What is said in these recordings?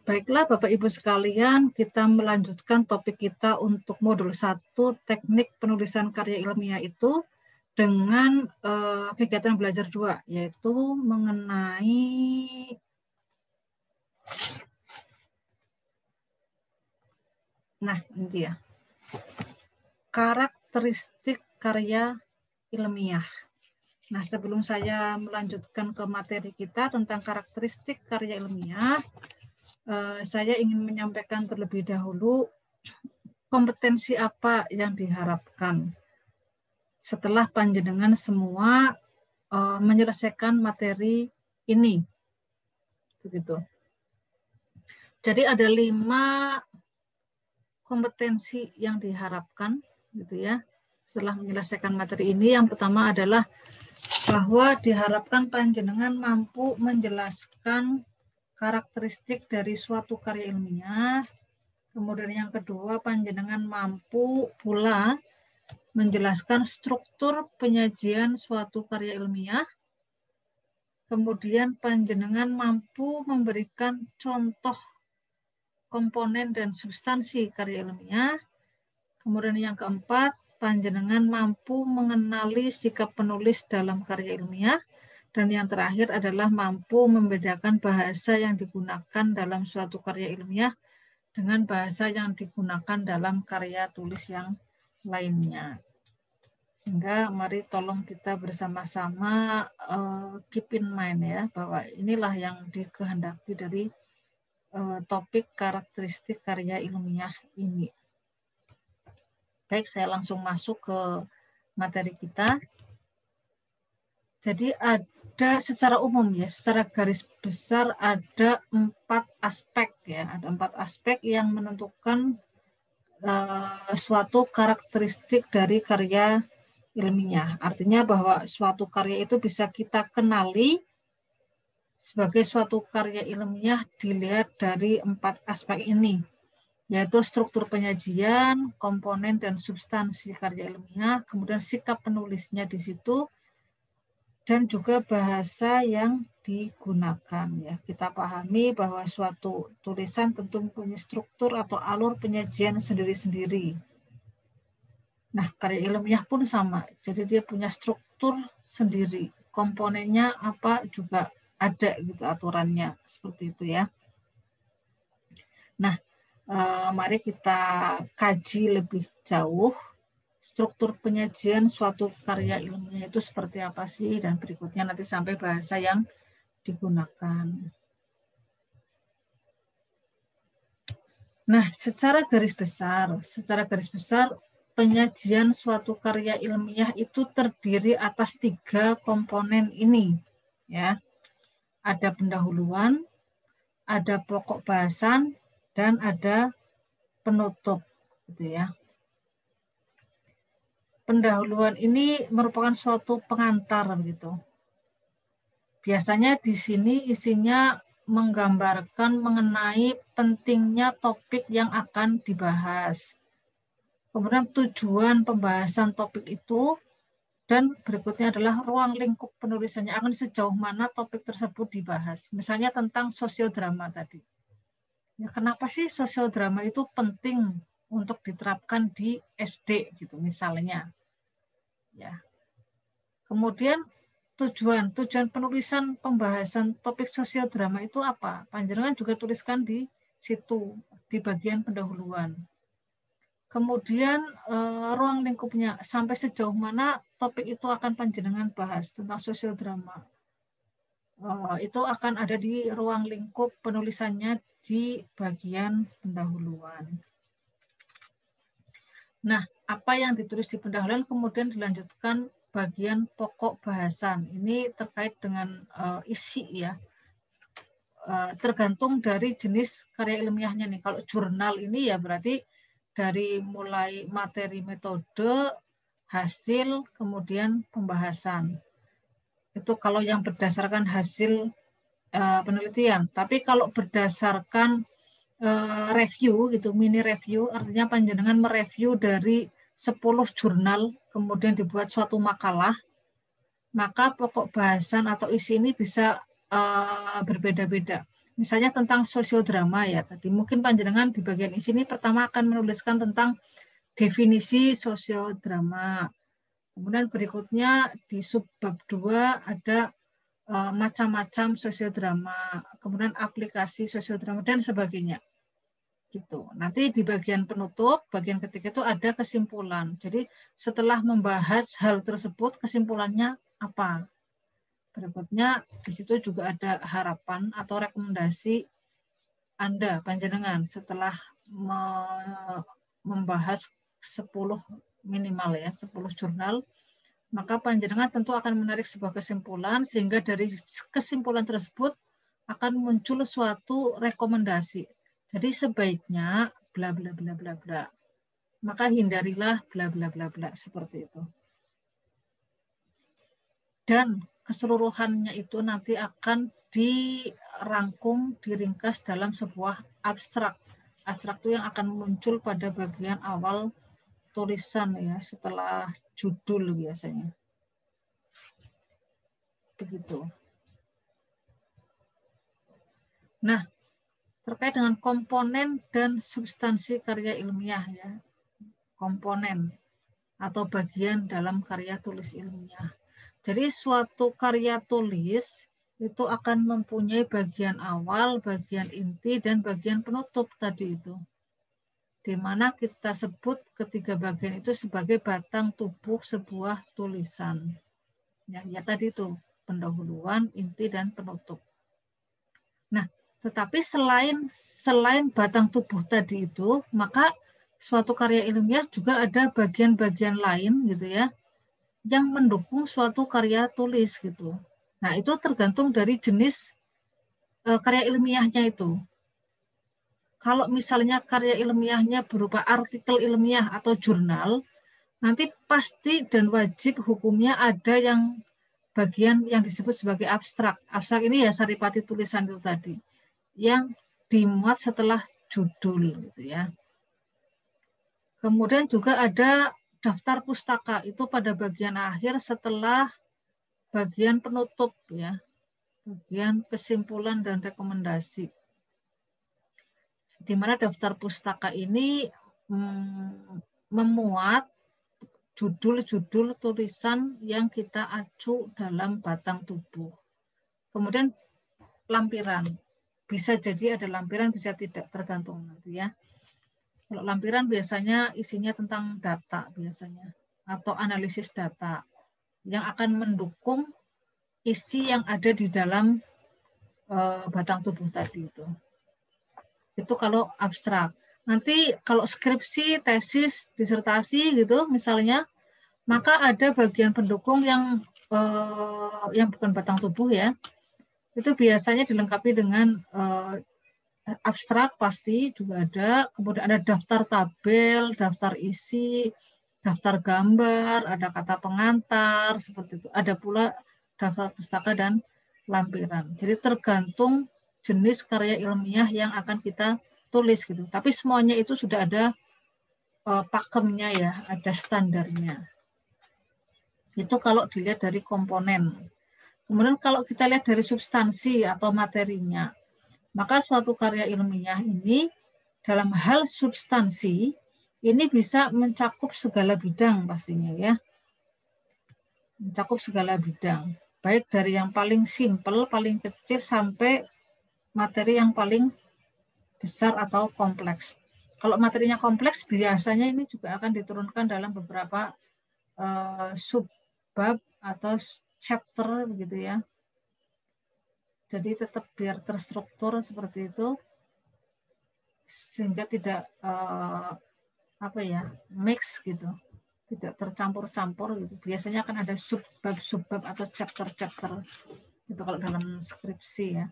Baiklah Bapak Ibu sekalian, kita melanjutkan topik kita untuk modul 1 teknik penulisan karya ilmiah itu dengan kegiatan belajar 2, yaitu mengenai ini dia. Karakteristik karya ilmiah. Nah, sebelum saya melanjutkan ke materi kita tentang karakteristik karya ilmiah, saya ingin menyampaikan terlebih dahulu kompetensi apa yang diharapkan setelah panjenengan semua menyelesaikan materi ini. Begitu. Jadi ada 5 kompetensi yang diharapkan gitu ya. Setelah menyelesaikan materi ini, yang pertama adalah bahwa diharapkan panjenengan mampu menjelaskan karakteristik dari suatu karya ilmiah. Kemudian yang kedua, panjenengan mampu pula menjelaskan struktur penyajian suatu karya ilmiah. Kemudian panjenengan mampu memberikan contoh komponen dan substansi karya ilmiah. Kemudian yang keempat, panjenengan mampu mengenali sikap penulis dalam karya ilmiah. Dan yang terakhir adalah mampu membedakan bahasa yang digunakan dalam suatu karya ilmiah dengan bahasa yang digunakan dalam karya tulis yang lainnya. Sehingga mari tolong kita bersama-sama keep in mind ya, bahwa inilah yang dikehendaki dari topik karakteristik karya ilmiah ini. Baik, saya langsung masuk ke materi kita. Jadi ada secara umum ya, secara garis besar ada 4 aspek ya, ada 4 aspek yang menentukan suatu karakteristik dari karya ilmiah. Artinya bahwa suatu karya itu bisa kita kenali sebagai suatu karya ilmiah dilihat dari 4 aspek ini, yaitu struktur penyajian, komponen dan substansi karya ilmiah, kemudian sikap penulisnya di situ, dan juga bahasa yang digunakan ya. Kita pahami bahwa suatu tulisan tentu punya struktur atau alur penyajian sendiri-sendiri. Nah, karya ilmiah pun sama. Jadi dia punya struktur sendiri. Komponennya apa juga ada gitu aturannya, seperti itu ya. Nah, mari kita kaji lebih jauh struktur penyajian suatu karya ilmiah itu seperti apa sih, dan berikutnya nanti sampai bahasa yang digunakan. Nah, secara garis besar penyajian suatu karya ilmiah itu terdiri atas 3 komponen ini ya. Ada pendahuluan, ada pokok bahasan, dan ada penutup gitu ya. Pendahuluan ini merupakan suatu pengantar gitu. Biasanya di sini isinya menggambarkan mengenai pentingnya topik yang akan dibahas. Kemudian tujuan pembahasan topik itu, dan berikutnya adalah ruang lingkup penulisannya, akan sejauh mana topik tersebut dibahas. Misalnya tentang sosiodrama tadi. Ya, kenapa sih sosiodrama itu penting untuk diterapkan di SD gitu misalnya. Ya. Kemudian tujuan penulisan pembahasan topik sosiodrama itu apa? Panjenengan juga tuliskan di situ di bagian pendahuluan. Kemudian ruang lingkupnya, sampai sejauh mana topik itu akan panjenengan bahas tentang sosiodrama. Itu akan ada di ruang lingkup penulisannya di bagian pendahuluan. Nah, apa yang ditulis di pendahuluan kemudian dilanjutkan bagian pokok bahasan. Ini terkait dengan isi ya. Tergantung dari jenis karya ilmiahnya nih. Kalau jurnal ini ya berarti dari mulai materi, metode, hasil, kemudian pembahasan. Itu kalau yang berdasarkan hasil penelitian. Tapi kalau berdasarkan review gitu, mini review, artinya panjenengan mereview dari 10 jurnal, kemudian dibuat suatu makalah, maka pokok bahasan atau isi ini bisa berbeda-beda. Misalnya tentang sosiodrama ya tadi. Mungkin panjenengan di bagian sini pertama akan menuliskan tentang definisi sosiodrama. Kemudian berikutnya di subbab 2 ada macam-macam sosiodrama, kemudian aplikasi sosiodrama dan sebagainya. Gitu. Nanti di bagian penutup, bagian ketiga itu ada kesimpulan. Jadi setelah membahas hal tersebut, kesimpulannya apa? Berikutnya di situ juga ada harapan atau rekomendasi Anda, panjenengan, setelah membahas 10 minimal ya, 10 jurnal, maka panjenengan tentu akan menarik sebuah kesimpulan, sehingga dari kesimpulan tersebut akan muncul suatu rekomendasi. Jadi sebaiknya bla bla bla bla bla. Maka hindarilah bla bla bla bla seperti itu. Dan keseluruhannya itu nanti akan dirangkum, diringkas dalam sebuah abstrak. Abstrak itu yang akan muncul pada bagian awal tulisan ya, setelah judul biasanya. Begitu. Nah, terkait dengan komponen dan substansi karya ilmiah ya. Komponen atau bagian dalam karya tulis ilmiah. Jadi suatu karya tulis itu akan mempunyai bagian awal, bagian inti, dan bagian penutup tadi itu. Di mana kita sebut ketiga bagian itu sebagai batang tubuh sebuah tulisan. Ya tadi itu, pendahuluan, inti, dan penutup. Nah, tetapi selain batang tubuh tadi itu, maka suatu karya ilmiah juga ada bagian-bagian lain gitu ya, yang mendukung suatu karya tulis gitu. Nah, itu tergantung dari jenis karya ilmiahnya itu. Kalau misalnya karya ilmiahnya berupa artikel ilmiah atau jurnal, nanti pasti dan wajib hukumnya ada yang bagian yang disebut sebagai abstrak. Abstrak ini ya saripati tulisan itu tadi, yang dimuat setelah judul gitu ya. Kemudian juga ada daftar pustaka, itu pada bagian akhir setelah bagian penutup ya, bagian kesimpulan dan rekomendasi. Di mana daftar pustaka ini memuat judul-judul tulisan yang kita acu dalam batang tubuh. Kemudian lampiran, bisa jadi ada lampiran, bisa tidak, tergantung nanti ya. Kalau lampiran biasanya isinya tentang data biasanya, atau analisis data yang akan mendukung isi yang ada di dalam batang tubuh tadi itu. Itu kalau abstrak. Nanti kalau skripsi, tesis, disertasi gitu misalnya, maka ada bagian pendukung yang bukan batang tubuh ya. Itu biasanya dilengkapi dengan abstrak pasti juga ada, kemudian ada daftar tabel, daftar isi, daftar gambar, ada kata pengantar, seperti itu. Ada pula daftar pustaka dan lampiran. Jadi tergantung jenis karya ilmiah yang akan kita tulis gitu. Tapi semuanya itu sudah ada pakemnya ya, ada standarnya. Itu kalau dilihat dari komponen. Kemudian kalau kita lihat dari substansi atau materinya, maka suatu karya ilmiah ini dalam hal substansi ini bisa mencakup segala bidang pastinya ya. Mencakup segala bidang. Baik dari yang paling simpel, paling kecil sampai materi yang paling besar atau kompleks. Kalau materinya kompleks biasanya ini juga akan diturunkan dalam beberapa subbab atau chapter begitu ya. Jadi tetap biar terstruktur seperti itu, sehingga tidak mix gitu, tidak tercampur-campur gitu. Biasanya akan ada subbab atau chapter itu kalau dalam skripsi ya.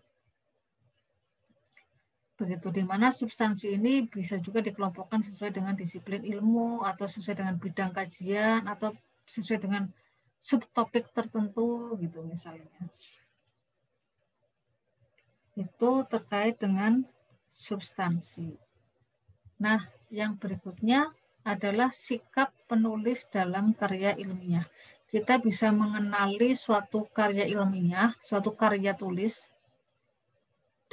Begitu, di mana substansi ini bisa juga dikelompokkan sesuai dengan disiplin ilmu atau sesuai dengan bidang kajian atau sesuai dengan subtopik tertentu gitu misalnya. Itu terkait dengan substansi. Nah, yang berikutnya adalah sikap penulis dalam karya ilmiah. Kita bisa mengenali suatu karya ilmiah, suatu karya tulis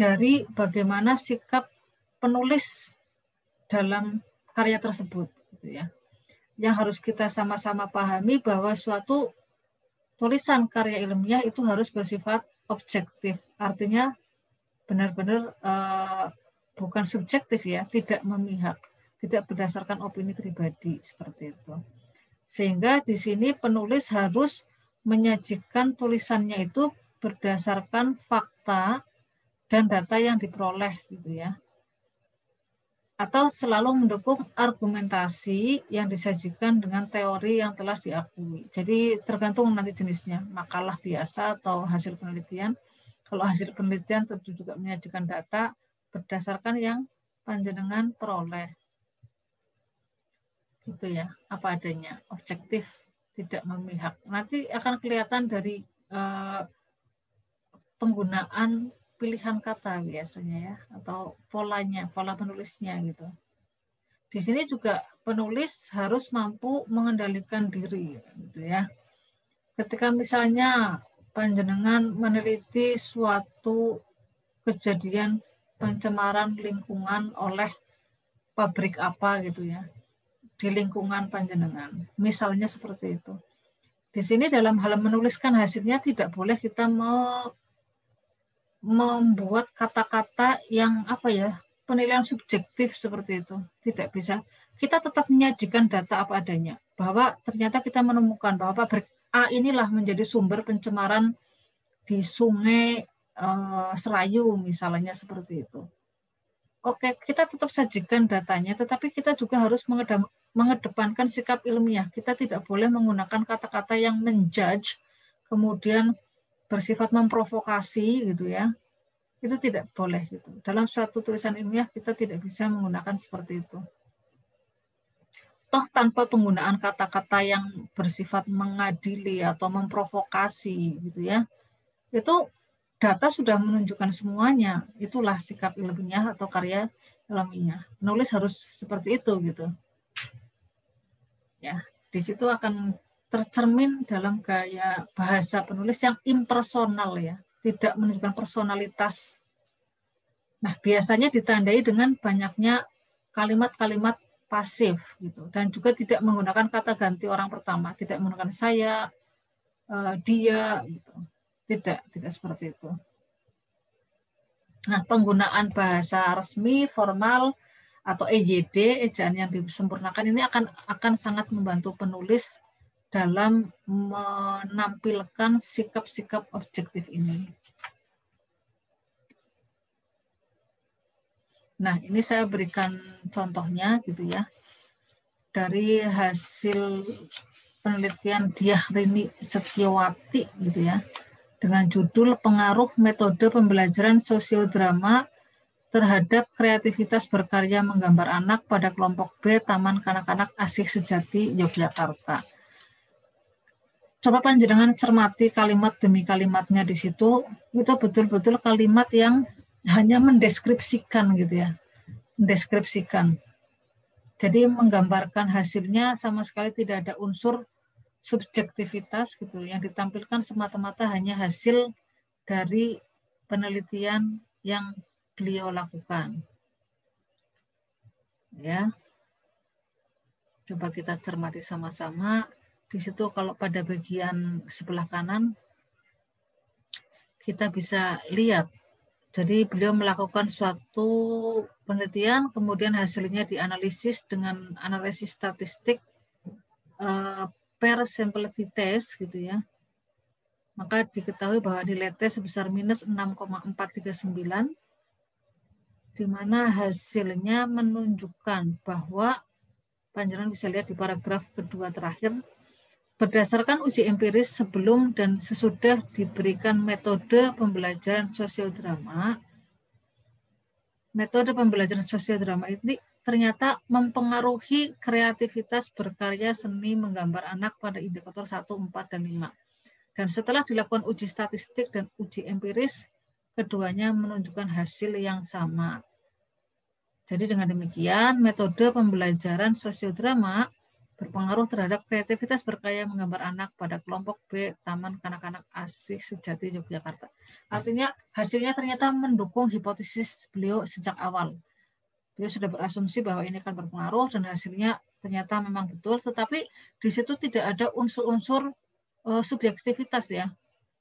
dari bagaimana sikap penulis dalam karya tersebut, gitu ya. Yang harus kita sama-sama pahami bahwa suatu tulisan karya ilmiah itu harus bersifat objektif, artinya benar-benar bukan subjektif ya, tidak memihak, tidak berdasarkan opini pribadi seperti itu. Sehingga di sini penulis harus menyajikan tulisannya itu berdasarkan fakta dan data yang diperoleh, gitu ya. Atau selalu mendukung argumentasi yang disajikan dengan teori yang telah diakui. Jadi tergantung nanti jenisnya, makalah biasa atau hasil penelitian. Kalau hasil penelitian tentu juga menyajikan data berdasarkan yang panjenengan peroleh. Gitu ya, apa adanya, objektif, tidak memihak. Nanti akan kelihatan dari penggunaan pilihan kata biasanya ya, atau polanya, pola penulisnya gitu. Di sini juga penulis harus mampu mengendalikan diri gitu ya. Ketika misalnya panjenengan meneliti suatu kejadian pencemaran lingkungan oleh pabrik apa gitu ya di lingkungan panjenengan, misalnya seperti itu. Di sini dalam hal menuliskan hasilnya tidak boleh kita membuat kata-kata yang apa ya, penilaian subjektif seperti itu. Tidak bisa. Kita tetap menyajikan data apa adanya. Bahwa ternyata kita menemukan bahwa pabrik A inilah menjadi sumber pencemaran di sungai Serayu misalnya seperti itu. Oke, kita tetap sajikan datanya, tetapi kita juga harus mengedepankan sikap ilmiah. Kita tidak boleh menggunakan kata-kata yang menjudge, kemudian bersifat memprovokasi gitu ya. Itu tidak boleh gitu. Dalam suatu tulisan ilmiah kita tidak bisa menggunakan seperti itu. Toh tanpa penggunaan kata-kata yang bersifat mengadili atau memprovokasi gitu ya. Itu data sudah menunjukkan semuanya. Itulah sikap ilmiah atau karya ilmiah. Penulis harus seperti itu gitu. Ya, di situ akan tercermin dalam gaya bahasa penulis yang impersonal ya, tidak menunjukkan personalitas. Nah, biasanya ditandai dengan banyaknya kalimat-kalimat pasif gitu, dan juga tidak menggunakan kata ganti orang pertama, tidak menggunakan saya, dia gitu. Tidak seperti itu. Nah, penggunaan bahasa resmi, formal, atau EYD, ejaan yang disempurnakan ini akan sangat membantu penulis dalam menampilkan sikap-sikap objektif ini. Nah, ini saya berikan contohnya gitu ya. Dari hasil penelitian Diah Rini Setiawati gitu ya. Dengan judul Pengaruh Metode Pembelajaran Sosiodrama terhadap kreativitas berkarya menggambar anak pada kelompok B Taman Kanak-kanak Asih Sejati Yogyakarta. Coba panjenengan cermati kalimat demi kalimatnya di situ, itu betul-betul kalimat yang hanya mendeskripsikan gitu ya. Mendeskripsikan. Jadi menggambarkan hasilnya sama sekali tidak ada unsur subjektivitas gitu. Yang ditampilkan semata-mata hanya hasil dari penelitian yang beliau lakukan. Ya. Coba kita cermati sama-sama. Di situ kalau pada bagian sebelah kanan kita bisa lihat. Jadi beliau melakukan suatu penelitian, kemudian hasilnya dianalisis dengan analisis statistik per sampleity test gitu ya. Maka diketahui bahwa nilai T sebesar minus 6,439, di mana hasilnya menunjukkan bahwa panjenengan bisa lihat di paragraf kedua terakhir, berdasarkan uji empiris sebelum dan sesudah diberikan metode pembelajaran sosiodrama, metode pembelajaran sosiodrama ini ternyata mempengaruhi kreativitas berkarya seni menggambar anak pada indikator 1, 4, dan 5. Dan setelah dilakukan uji statistik dan uji empiris, keduanya menunjukkan hasil yang sama. Jadi dengan demikian, metode pembelajaran sosiodrama berpengaruh terhadap kreativitas berkarya menggambar anak pada kelompok B Taman Kanak-kanak Asih Sejati Yogyakarta. Artinya hasilnya ternyata mendukung hipotesis beliau sejak awal. Beliau sudah berasumsi bahwa ini akan berpengaruh dan hasilnya ternyata memang betul, tetapi di situ tidak ada unsur-unsur subjektivitas ya.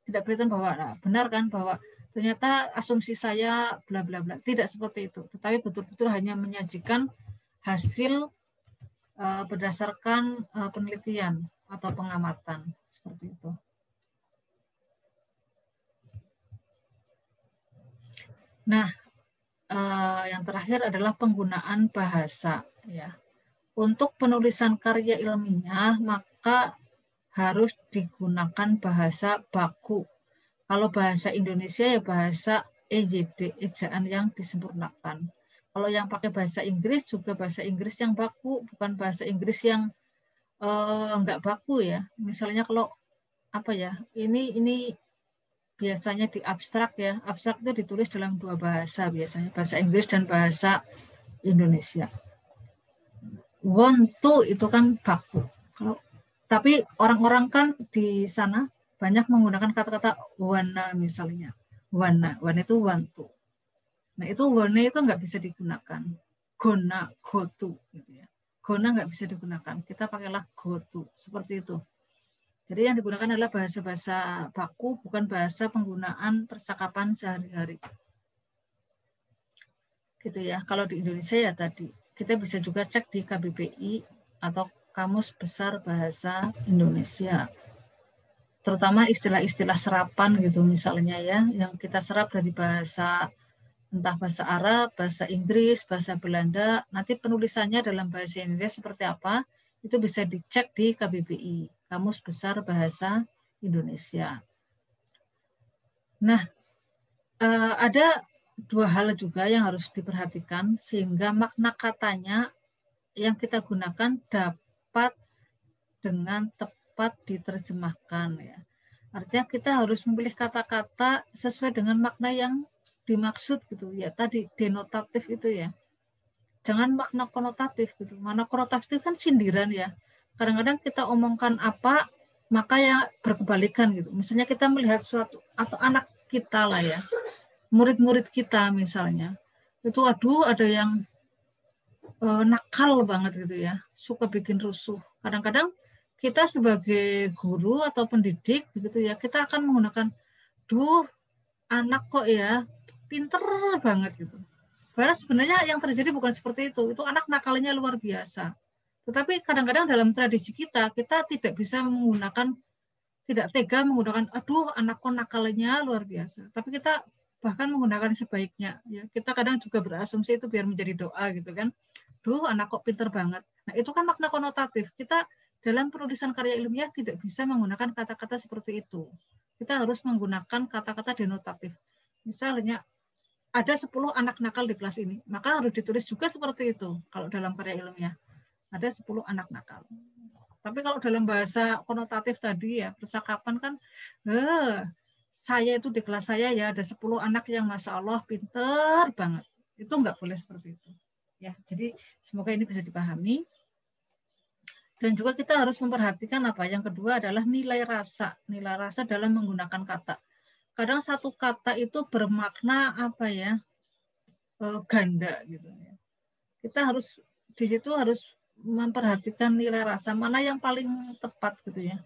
Tidak kelihatan bahwa benar kan bahwa ternyata asumsi saya bla bla bla. Tidak seperti itu, tetapi betul-betul hanya menyajikan hasil berdasarkan penelitian atau pengamatan seperti itu. Nah, yang terakhir adalah penggunaan bahasa. Ya, untuk penulisan karya ilmiah maka harus digunakan bahasa baku. Kalau bahasa Indonesia ya bahasa EYD, ejaan yang disempurnakan. Kalau yang pakai bahasa Inggris juga bahasa Inggris yang baku, bukan bahasa Inggris yang enggak baku ya. Misalnya kalau apa ya, ini biasanya di abstrak ya. Abstrak itu ditulis dalam dua bahasa biasanya, bahasa Inggris dan bahasa Indonesia. Want to itu kan baku. Tapi orang-orang kan di sana banyak menggunakan kata-kata wanna misalnya. Wanna itu want to. Nah itu wanna itu nggak bisa digunakan. Gonna, go to. Gitu ya. Gonna nggak bisa digunakan. Kita pakailah go to. Seperti itu. Jadi yang digunakan adalah bahasa-bahasa baku, bukan bahasa penggunaan percakapan sehari-hari. Gitu ya. Kalau di Indonesia ya tadi. Kita bisa juga cek di KBBI atau Kamus Besar Bahasa Indonesia. Terutama istilah-istilah serapan gitu misalnya ya, yang kita serap dari bahasa, entah bahasa Arab, bahasa Inggris, bahasa Belanda, nanti penulisannya dalam bahasa Indonesia seperti apa, itu bisa dicek di KBBI, Kamus Besar Bahasa Indonesia. Nah, ada dua hal juga yang harus diperhatikan sehingga makna katanya yang kita gunakan dapat dengan tepat diterjemahkan ya. Artinya kita harus memilih kata-kata sesuai dengan makna yang dimaksud gitu ya. Tadi denotatif itu ya. Jangan makna konotatif gitu. Makna konotatif kan sindiran ya. Kadang-kadang kita omongkan apa maka yang berkebalikan gitu. Misalnya kita melihat suatu atau anak kita lah ya. Murid-murid kita misalnya. Itu aduh ada yang nakal banget gitu ya. Suka bikin rusuh. Kadang-kadang kita sebagai guru atau pendidik begitu ya, kita akan menggunakan duh anak kok ya pinter banget gitu. Padahal sebenarnya yang terjadi bukan seperti itu anak nakalnya luar biasa. Tetapi kadang-kadang dalam tradisi kita tidak bisa menggunakan, tidak tega menggunakan aduh anak kok nakalnya luar biasa. Tapi kita bahkan menggunakan sebaiknya ya. Kita kadang juga berasumsi itu biar menjadi doa gitu kan. Duh anak kok pinter banget. Nah itu kan makna konotatif. Kita dalam penulisan karya ilmiah tidak bisa menggunakan kata-kata seperti itu. Kita harus menggunakan kata-kata denotatif. Misalnya ada 10 anak nakal di kelas ini, maka harus ditulis juga seperti itu kalau dalam karya ilmiah. Ada 10 anak nakal. Tapi kalau dalam bahasa konotatif tadi ya, percakapan kan, saya itu di kelas saya ya ada 10 anak yang Masya Allah pinter banget. Itu nggak boleh seperti itu. Ya, jadi semoga ini bisa dipahami. Dan juga kita harus memperhatikan apa? Yang kedua adalah nilai rasa. Nilai rasa dalam menggunakan kata. Kadang satu kata itu bermakna apa ya? Ganda gitu ya. Kita harus di situ harus memperhatikan nilai rasa mana yang paling tepat gitu ya.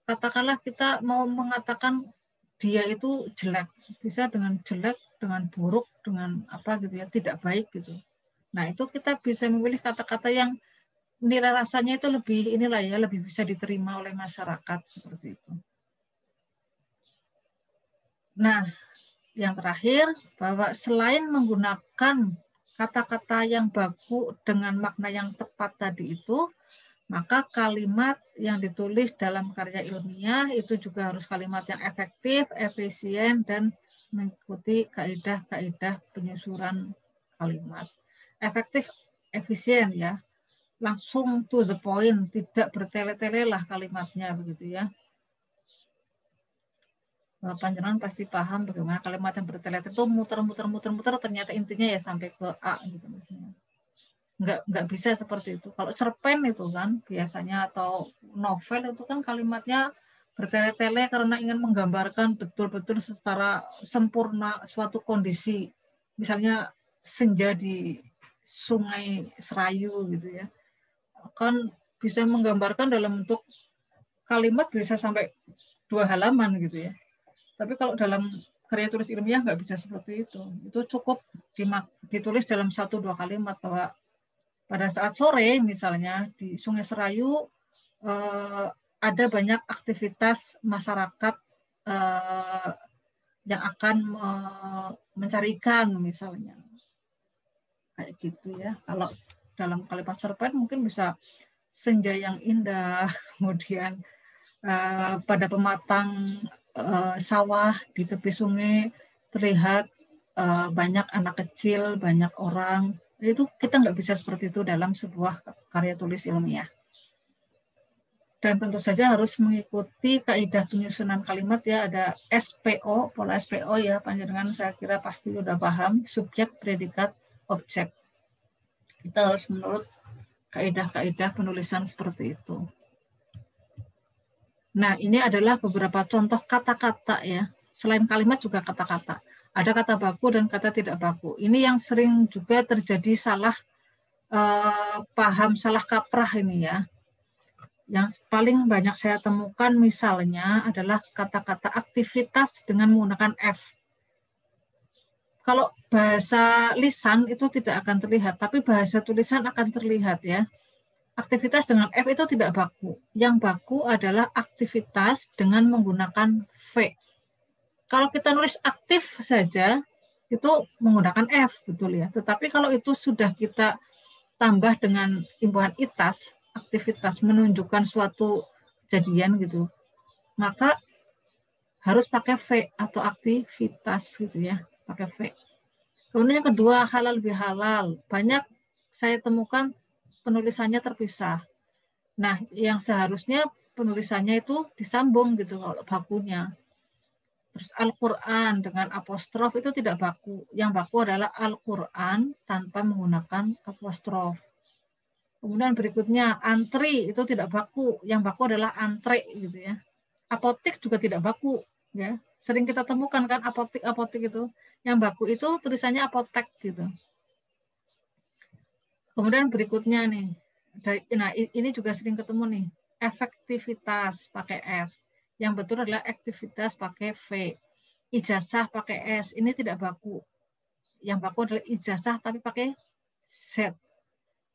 Katakanlah kita mau mengatakan dia itu jelek, bisa dengan jelek, dengan buruk, dengan apa gitu ya, tidak baik gitu. Nah, itu kita bisa memilih kata-kata yang nilai rasanya itu lebih inilah ya, lebih bisa diterima oleh masyarakat seperti itu. Nah, yang terakhir bahwa selain menggunakan kata-kata yang baku dengan makna yang tepat tadi itu, maka kalimat yang ditulis dalam karya ilmiah itu juga harus kalimat yang efektif, efisien, dan mengikuti kaidah-kaidah penyusunan kalimat. Efektif, efisien ya, langsung to the point, tidak bertele-tele lah kalimatnya begitu ya. Panjenengan pasti paham bagaimana kalimat yang bertele-tele itu muter-muter ternyata intinya ya sampai ke A gitu misalnya. nggak bisa seperti itu. Kalau cerpen itu kan biasanya atau novel itu kan kalimatnya bertele-tele karena ingin menggambarkan betul-betul secara sempurna suatu kondisi. Misalnya senja di Sungai Serayu gitu ya. Kan bisa menggambarkan dalam bentuk kalimat bisa sampai 2 halaman gitu ya. Tapi kalau dalam karya tulis ilmiah nggak bisa seperti itu. Itu cukup ditulis dalam 1-2 kalimat bahwa pada saat sore misalnya di Sungai Serayu ada banyak aktivitas masyarakat yang akan mencari ikan misalnya. Kayak gitu ya. Kalau dalam kalimat cerpen mungkin bisa senja yang indah, kemudian pada pematang sawah di tepi sungai terlihat banyak anak kecil, banyak orang. Itu kita nggak bisa seperti itu dalam sebuah karya tulis ilmiah. Dan tentu saja harus mengikuti kaidah penyusunan kalimat ya, ada SPO, pola SPO ya, panjenengan saya kira pasti sudah paham, subjek, predikat, objek. Kita harus menurut kaidah-kaidah penulisan seperti itu. Nah, ini adalah beberapa contoh kata-kata ya. Selain kalimat juga kata-kata. Ada kata baku dan kata tidak baku. Ini yang sering juga terjadi salah paham, salah kaprah ini ya. Yang paling banyak saya temukan misalnya adalah kata-kata aktivitas dengan menggunakan F. Kalau bahasa lisan itu tidak akan terlihat, tapi bahasa tulisan akan terlihat ya. Aktivitas dengan F itu tidak baku. Yang baku adalah aktivitas dengan menggunakan V. Kalau kita nulis aktif saja, itu menggunakan F, betul ya. Tetapi kalau itu sudah kita tambah dengan imbuhan itas, aktivitas menunjukkan suatu kejadian gitu, maka harus pakai V atau aktivitas gitu ya, pakai V. Kemudian yang kedua, halal bihalal. Banyak saya temukan penulisannya terpisah. Nah, yang seharusnya penulisannya itu disambung gitu kalau bakunya. Terus Al-Quran dengan apostrof itu tidak baku. Yang baku adalah Al-Quran tanpa menggunakan apostrof. Kemudian berikutnya antri itu tidak baku. Yang baku adalah antre gitu ya. Apotik juga tidak baku ya. Sering kita temukan kan apotik itu. Yang baku itu tulisannya apotek gitu. Kemudian berikutnya nih. Nah, ini juga sering ketemu nih. Efektivitas pakai F. Yang betul adalah aktivitas pakai V. Ijazah pakai S. Ini tidak baku. Yang baku adalah ijazah tapi pakai Z.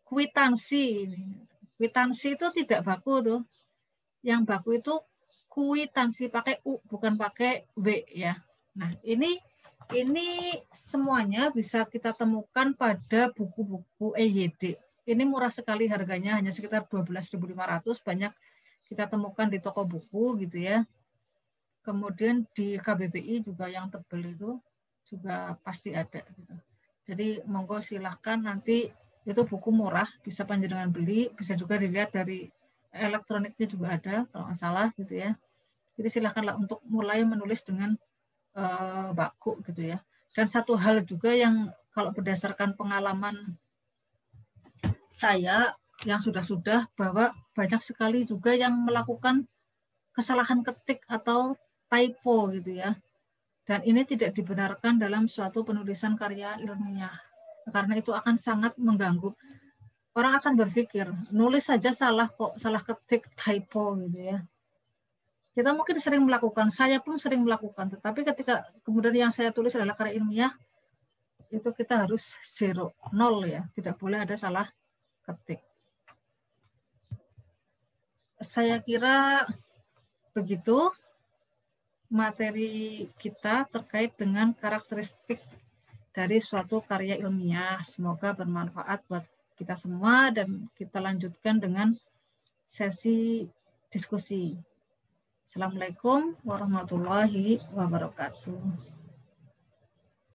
Kwitansi. Kwitansi itu tidak baku tuh. Yang baku itu kwitansi pakai U bukan pakai W ya. Nah, ini semuanya bisa kita temukan pada buku-buku EYD. Ini murah sekali harganya, hanya sekitar 12.500, banyak kita temukan di toko buku gitu ya. Kemudian di KBBI juga yang tebel itu juga pasti ada gitu. Jadi monggo silahkan, nanti itu buku murah, bisa panjenengan beli, bisa juga dilihat dari elektroniknya juga ada kalau nggak salah gitu ya. Jadi silahkanlah untuk mulai menulis dengan baku gitu ya. Dan satu hal juga yang kalau berdasarkan pengalaman saya yang sudah bahwa banyak sekali juga yang melakukan kesalahan ketik atau typo gitu ya. Dan ini tidak dibenarkan dalam suatu penulisan karya ilmiah. Karena itu akan sangat mengganggu. Orang akan berpikir, nulis saja salah kok, salah ketik, typo gitu ya. Kita mungkin sering melakukan, saya pun sering melakukan, tetapi ketika kemudian yang saya tulis adalah karya ilmiah, itu kita harus 0 ya, tidak boleh ada salah ketik. Saya kira begitu materi kita terkait dengan karakteristik dari suatu karya ilmiah. Semoga bermanfaat buat kita semua dan kita lanjutkan dengan sesi diskusi. Assalamualaikum warahmatullahi wabarakatuh.